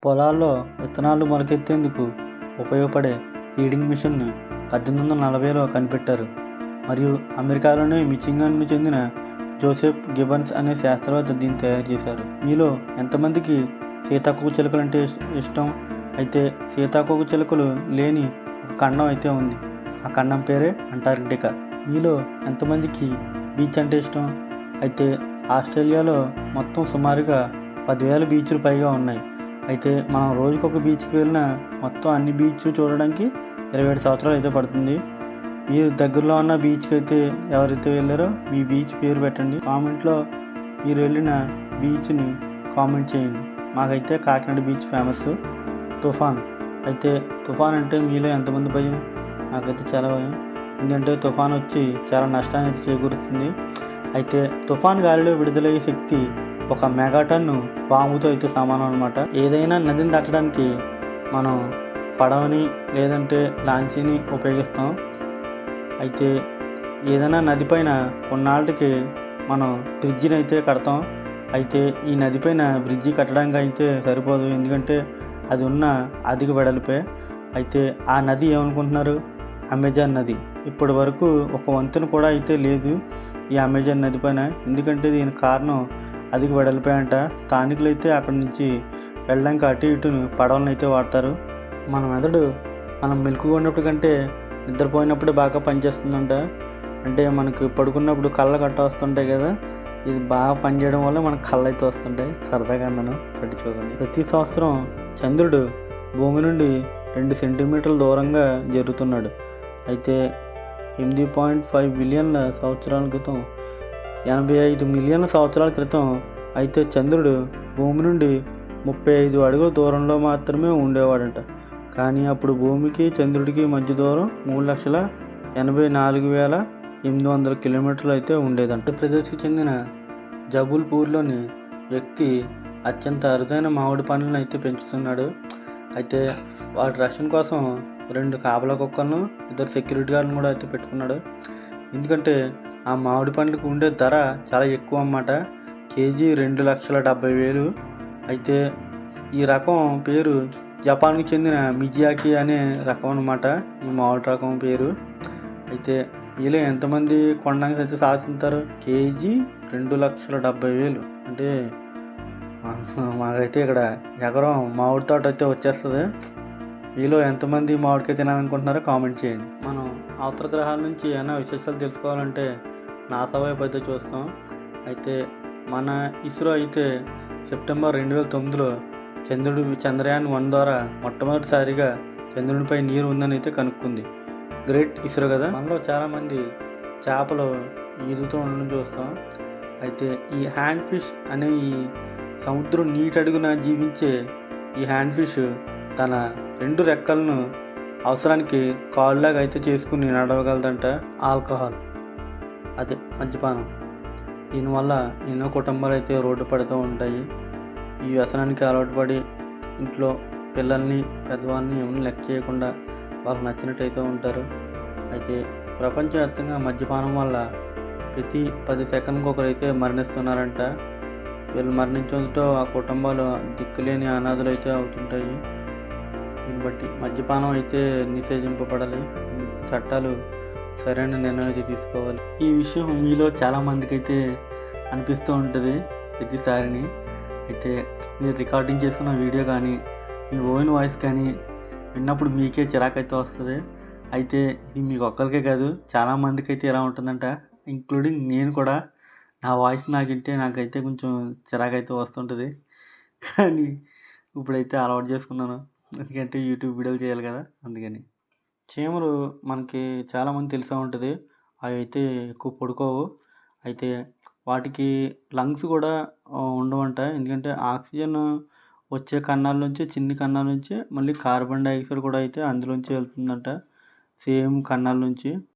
పొలాల్లో విత్తనాలు మొలకెత్తేందుకు ఉపయోగపడే సీడింగ్ మిషన్ని 1840లో కనిపెట్టారు మరియు అమెరికాలోని మిచిగాన్కు చెందిన జోసెఫ్ గిబ్బన్స్ అనే శాస్త్రవేత్త దీన్ని తయారు చేశారు. మీలో ఎంతమందికి సీతాకోకచిలుకలు అంటే ఇష్టం? అయితే సీతాకోకచిలుకలు లేని ఒక ఖండం అయితే ఉంది. ఆ ఖండం పేరే అంటార్కిటికా. మీలో ఎంతమందికి బీచ్ అంటే ఇష్టం? అయితే ఆస్ట్రేలియాలో మొత్తం సుమారుగా 10,000 బీచ్లు పైగా ఉన్నాయి. అయితే మనం రోజుకొక బీచ్కి వెళ్ళినా మొత్తం అన్ని బీచ్లు చూడడానికి 27 సంవత్సరాలు అయితే పడుతుంది. మీరు దగ్గరలో ఉన్న బీచ్కి అయితే ఎవరైతే వెళ్ళారో మీ బీచ్ పేరు పెట్టండి. కామెంట్లో మీరు వెళ్ళిన బీచ్ని కామెంట్ చేయండి. మాకైతే కాకినాడ బీచ్ ఫేమస్. తుఫాన్. అయితే తుఫాన్ అంటే మీలో ఎంతమంది భయం? నాకైతే చాలా భయం. ఎందుకంటే తుఫాన్ వచ్చి చాలా నష్టాన్ని అయితే చేకూరుస్తుంది. అయితే తుఫాన్ గాలిలో విడుదలయ్యే శక్తి ఒక మెగాటన్ను పాముతో అయితే సమానం అనమాట. ఏదైనా నదిని దాటడానికి మనం పడవని లేదంటే లాంచీని ఉపయోగిస్తాం. అయితే ఏదైనా నది పైన కొన్నాళ్ళకి మనం బ్రిడ్జిని అయితే కడతాం. అయితే ఈ నది పైన బ్రిడ్జి కట్టడానికి అయితే సరిపోదు, ఎందుకంటే అది ఉన్న అధిక వెడల్పే. అయితే ఆ నది ఏమనుకుంటున్నారు? అమెజాన్ నది. ఇప్పటి వరకు ఒక వంతెన కూడా అయితే లేదు ఈ అమెజాన్ నది పైన. ఎందుకంటే దీనికి కారణం అధిక వెడల్పే అంట. స్థానికులు అయితే అక్కడి నుంచి వెళ్ళడానికి అటు ఇటు పడవలను అయితే వాడతారు. మన మెదడు మనం మెలకుగా ఉన్నప్పుడు కంటే నిద్రపోయినప్పుడే బాగా పనిచేస్తుందంట. అంటే మనకు పడుకున్నప్పుడు కళ్ళ గట్ట వస్తుంటాయి కదా, ఇది బాగా పనిచేయడం వల్ల మనకు కళ్ళు అయితే వస్తుంటాయి. సరదాగా అన్నాను, పట్టించుకోకండి. ప్రతి సంవత్సరం చంద్రుడు భూమి నుండి 2 సెంటీమీటర్ల దూరంగా జరుగుతున్నాడు. అయితే 8.5 బిలియన్ల సంవత్సరాల క్రితం 85 మిలియన్ల సంవత్సరాల క్రితం అయితే చంద్రుడు భూమి నుండి 35 అడుగుల దూరంలో మాత్రమే ఉండేవాడంట. కానీ అప్పుడు భూమికి చంద్రుడికి మధ్య దూరం 3,84,800 కిలోమీటర్లు అయితే ఉండేదంట. ఆంధ్రప్రదేశ్కి చెందిన జబల్పూర్లోని వ్యక్తి అత్యంత అరుదైన మామిడి పండ్లను అయితే పెంచుతున్నాడు. అయితే వాటి రక్షణ కోసం 2 కాపలా కుక్కలను, 2 సెక్యూరిటీ గార్డులను కూడా అయితే పెట్టుకున్నాడు. ఎందుకంటే ఆ మామిడి పండ్లకు ఉండే ధర చాలా ఎక్కువ అన్నమాట. కేజీ 2,70,000. అయితే ఈ రకం పేరు జపాన్కి చెందిన మిజియాకి అనే రకం అన్నమాట, ఈ మామిడి రకం పేరు. అయితే వీళ్ళు ఎంతమంది కొనడానికి అయితే సాధిస్తారు? కేజీ 2,70,000 అంటే మాకైతే ఇక్కడ ఎకరం మామిడి తోట అయితే వచ్చేస్తుంది. వీళ్ళు ఎంతమంది మామిడికాయ తినాలనుకుంటున్నారో కామెంట్ చేయండి. మనం అవతల గ్రహాల నుంచి ఏమైనా విశేషాలు తెలుసుకోవాలంటే నాసా వైపు అయితే చూస్తాం. అయితే మన ఇస్రో అయితే సెప్టెంబర్ 2009లో చంద్రయాన్-1 ద్వారా మొట్టమొదటిసారిగా చంద్రునిపై నీరు ఉందని అయితే కనుక్కుంది. గ్రేట్ ఇస్రో కదా. మనలో చాలామంది చేపలు ఈదుతూ ఉండడం చూస్తాం. అయితే ఈ హ్యాండ్ ఫిష్ అనే ఈ సముద్రం నీటి అడుగున జీవించే ఈ హ్యాండ్ ఫిష్ తన 2 రెక్కలను అవసరానికి కాళ్ళలాగా అయితే చేసుకుని నడవగలదంట. ఆల్కహాల్, అదే మద్యపానం, దీనివల్ల ఎన్నో కుటుంబాలు అయితే రోడ్డు పడుతూ ఉంటాయి. ఈ వ్యసనానికి అలవాటు పడి ఇంట్లో పిల్లల్ని పెద్దవాళ్ళని ఎవరిని లెక్క చేయకుండా వాళ్ళకి నచ్చినట్టు అయితే ఉంటారు. అయితే ప్రపంచవ్యాప్తంగా మద్యపానం వల్ల ప్రతి 10 సెకండ్కి ఒకరైతే మరణిస్తున్నారంట. వీళ్ళు మరణించడంతో ఆ కుటుంబాలు దిక్కులేని అనాథలు అయితే అవుతుంటాయి. దీన్ని బట్టి మద్యపానం అయితే నిషేధింపబడాలి. చట్టాలు సరైన నిర్ణయం అయితే తీసుకోవాలి. ఈ విషయం మీలో చాలామందికి అయితే అనిపిస్తూ ఉంటుంది ప్రతిసారిని. అయితే మీరు రికార్డింగ్ చేసుకున్న వీడియో కానీ మీ ఓన్ వాయిస్ కానీ విన్నప్పుడు మీకే చిరాకైతే వస్తుంది. అయితే ఇది మీకు ఒక్కరికే కాదు, చాలామందికి అయితే ఎలా ఉంటుందంట, ఇంక్లూడింగ్ నేను కూడా. నా వాయిస్ నాకైతే కొంచెం చిరాకైతే వస్తుంటుంది. కానీ ఇప్పుడైతే అలవాటు చేసుకున్నాను, ఎందుకంటే యూట్యూబ్ వీడియోలు చేయాలి కదా, అందుకని. చీమలు మనకి చాలామంది తెలిసే ఉంటుంది, అవి అయితే ఎక్కువ పడుకోవు. అయితే వాటికి లంగ్స్ కూడా ఉండవంట. ఎందుకంటే ఆక్సిజన్ వచ్చే కన్నాల నుంచి, చిన్ని కన్నాల నుంచి మళ్ళీ కార్బన్ డైఆక్సైడ్ కూడా అయితే అందులోంచి వెళ్తుందంట, సేమ్ కన్నాల నుంచి.